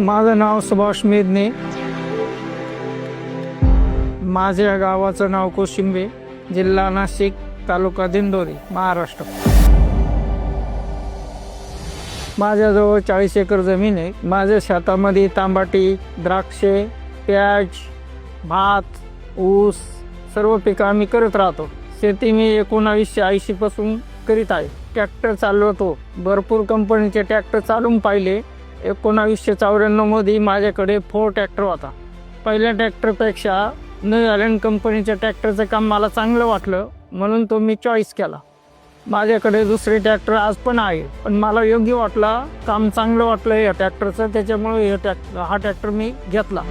माझं नाव सुभाष मेदने. माझ्या गावाचं नाव कोशिंबे, जिल्हा नाशिक, तालुका दिंडोरी, महाराष्ट्र. माझ्याजवळ 40 एकर जमीन आहे. माझ्या शेतामध्ये तांबाटी, द्राक्षे, प्याज, भात, ऊस सर्व पिकं आम्ही करत राहतो. शेती मी 1980 पासून करीत आहे. ट्रॅक्टर चालवतो. भरपूर कंपनीचे ट्रॅक्टर चालवून पाहिले. 1994 मध्ये माझ्याकडे 4 ट्रॅक्टर होता. पहिल्या ट्रॅक्टरपेक्षा न्यू हॉलंड कंपनीच्या ट्रॅक्टरचं काम मला चांगलं वाटलं, म्हणून तो मी चॉईस केला. माझ्याकडे दुसरे ट्रॅक्टर आज पण आहे, पण मला योग्य वाटला, काम चांगलं वाटलं या ट्रॅक्टरचं, त्याच्यामुळे हा ट्रॅक्टर मी घेतला.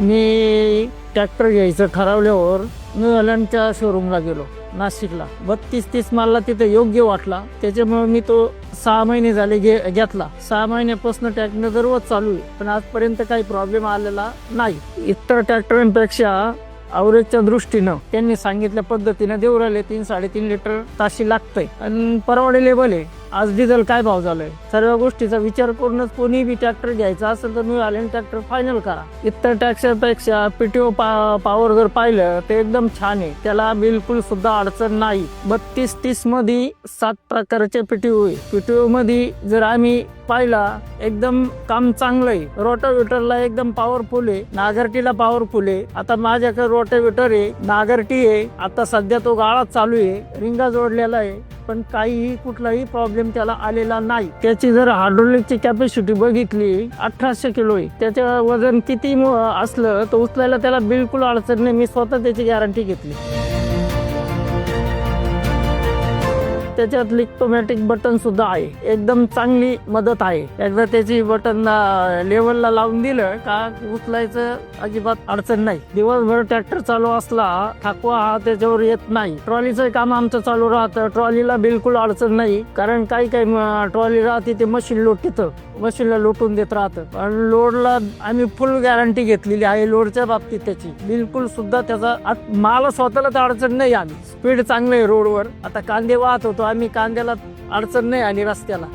मी ट्रॅक्टर घ्यायचं ठरवल्यावर न्यू हॉलंडच्या शोरूमला गेलो नाशिकला. 32-30 मला तिथे योग्य वाटला, त्याच्यामुळे मी तो 6 महिने झाले घेतला. 6 महिन्यापासून ट्रॅक्टर दररोज चालू आहे, पण आजपर्यंत काही प्रॉब्लेम आलेला नाही. इतर ट्रॅक्टरांपेक्षा ॲव्हरेजच्या दृष्टीनं त्यांनी सांगितल्या पद्धतीनं देऊ राहिले 3-3.5 लिटर ताशी लागतंय आणि परवडेलेबल आहे. आज डिझेल काय भाव झालाय, सर्व गोष्टीचा विचार करूनच कोणी बी ट्रॅक्टर घ्यायचा असेल तर न्यू हॉलंड ट्रॅक्टर फायनल करा. इतर ट्रॅक्टरपेक्षा पीटीओ पॉवर जर पाहिलं तर एकदम छान आहे, त्याला बिलकुल सुद्धा अडचण नाही. 32-30 मध्ये 7 प्रकारचे पीटीओ आहे. पीटीओ मध्ये जर आम्ही पाहिला एकदम काम चांगलं आहे. रोटावेटरला एकदम पॉवरफुल आहे, नागरटीला पॉवरफुल आहे. आता माझ्याकडे रोटावेटर आहे, नागरटी आहे. आता सध्या तो गाळा चालू आहे, रिंगा जोडलेला आहे, पण काहीही कुठलाही प्रॉब्लेम त्याला आलेला नाही. त्याची जर हायड्रोलिकची कॅपॅसिटी बघितली 1800 किलो आहे. त्याचं वजन किती असलं तर उचलायला त्याला बिलकुल अडचण नाही. मी स्वतः त्याची गॅरंटी घेतली. त्याच्यात लिक्टोमॅटिक बटन सुद्धा आहे, एकदम चांगली मदत आहे. एकदा त्याची बटन लेवलला लावून दिलं का उचलायचं अजिबात अडचण नाही. दिवसभर ट्रॅक्टर चालू असला थकवा हा त्याच्यावर येत नाही. ट्रॉलीचं काम आमचं चालू राहतं, ट्रॉलीला बिलकुल अडचण नाही. कारण काही ट्रॉली राहते ते मशीन लोटीतं, मशीनला लोटून देत राहतं. आणि लोडला आम्ही फुल गॅरंटी घेतलेली आहे. लोडच्या बाबतीत त्याची बिलकुल सुद्धा त्याचा मला स्वतःला तर अडचण नाही आली. स्पीड चांगलं आहे रोडवर. आता कांदे वाहत होतो आम्ही, कांद्याला अडचण नाही आणि रस्त्याला.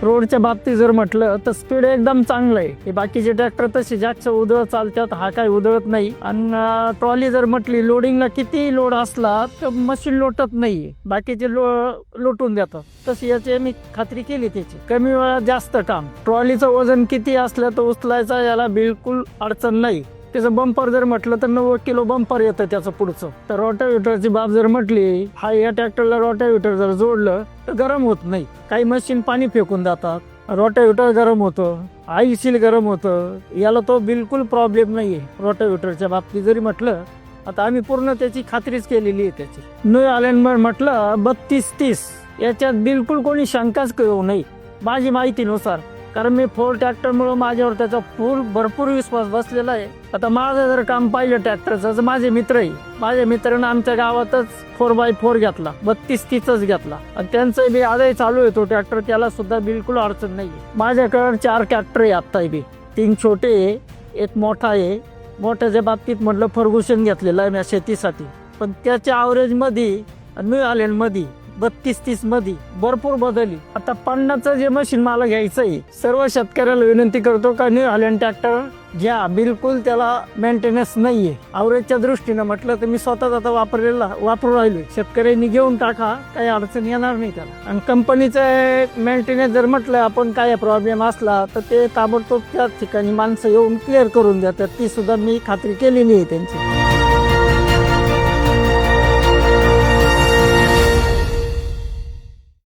रोडच्या बाबतीत जर म्हटलं तर स्पीड एकदम चांगलं आहे. हे बाकीचे ट्रॅक्टर तसे जास्त उधळत चालतात, हा काही उधळत नाही. आणि ट्रॉली जर म्हटली लोडिंगला किती लोड असला तर मशीन लोटत नाही, बाकीचे लोटून देतात. तशी याची मी खात्री केली त्याची. कमी वेळात जास्त काम. ट्रॉलीचं वजन किती असलं तर उचलायचा याला बिलकुल अडचण नाही. त्याचं बंपर जर म्हटलं तर 90 किलो बंपर येतं त्याचं पुढचं. तर रोटावेटरची बाब जर म्हटली, हा या ट्रॅक्टरला रोटावेटर जर जोडलं तर गरम होत नाही. काही मशीन पाणी फेकून जातात, रोटावेटर गरम होतं, आईशील गरम होतं. याला तो बिलकुल प्रॉब्लेम नाहीये रोटावेटरच्या बाबतीत जरी म्हटलं. आता आम्ही पूर्ण त्याची खात्रीच केलेली आहे त्याची. न्यू हॉलंड म्हटलं 32-30 याच्यात बिलकुल कोणी शंकाच करू नये माझी माहितीनुसार. कारण मी 4 ट्रॅक्टरमुळे माझ्यावर त्याचा भरपूर विश्वास बसलेला आहे. आता माझं जर काम पाहिलं ट्रॅक्टरचं, माझे मित्र आहे, माझ्या मित्रानं आमच्या गावातच 4x4 घेतला, 32-30च घेतला आणि त्यांचं बी आजही चालू आहे तो ट्रॅक्टर. त्याला सुद्धा बिलकुल अडचण नाही. माझ्याकडे 4 ट्रॅक्टर आहे आत्ता बी. 3 छोटे आहे, 1 मोठा आहे. मोठ्याच्या बाबतीत म्हटलं फर्ग्युसन घेतलेलं आहे मी शेतीसाठी, पण त्याच्या ॲव्हरेजमध्ये न्यू हॉलंडमध्ये 32-30 मध्ये भरपूर बदलली. आता 50चं जे मशीन मला घ्यायचं आहे, सर्व शेतकऱ्याला विनंती करतो का न्यू हॉलंड ट्रॅक्टर घ्या. बिलकुल त्याला मेंटेनन्स नाहीये. ॲव्हरेजच्या दृष्टीनं म्हटलं तर मी स्वतःच आता वापरू राहिलो. शेतकऱ्यांनी घेऊन टाका, काही अडचण येणार नाही त्याला. आणि कंपनीचं मेंटेनन्स जर म्हटलं आपण काय प्रॉब्लेम असला तर ते ताबडतोब त्या ठिकाणी माणसं येऊन क्लिअर करून देतात. ती सुद्धा मी खात्री केलेली आहे त्यांची.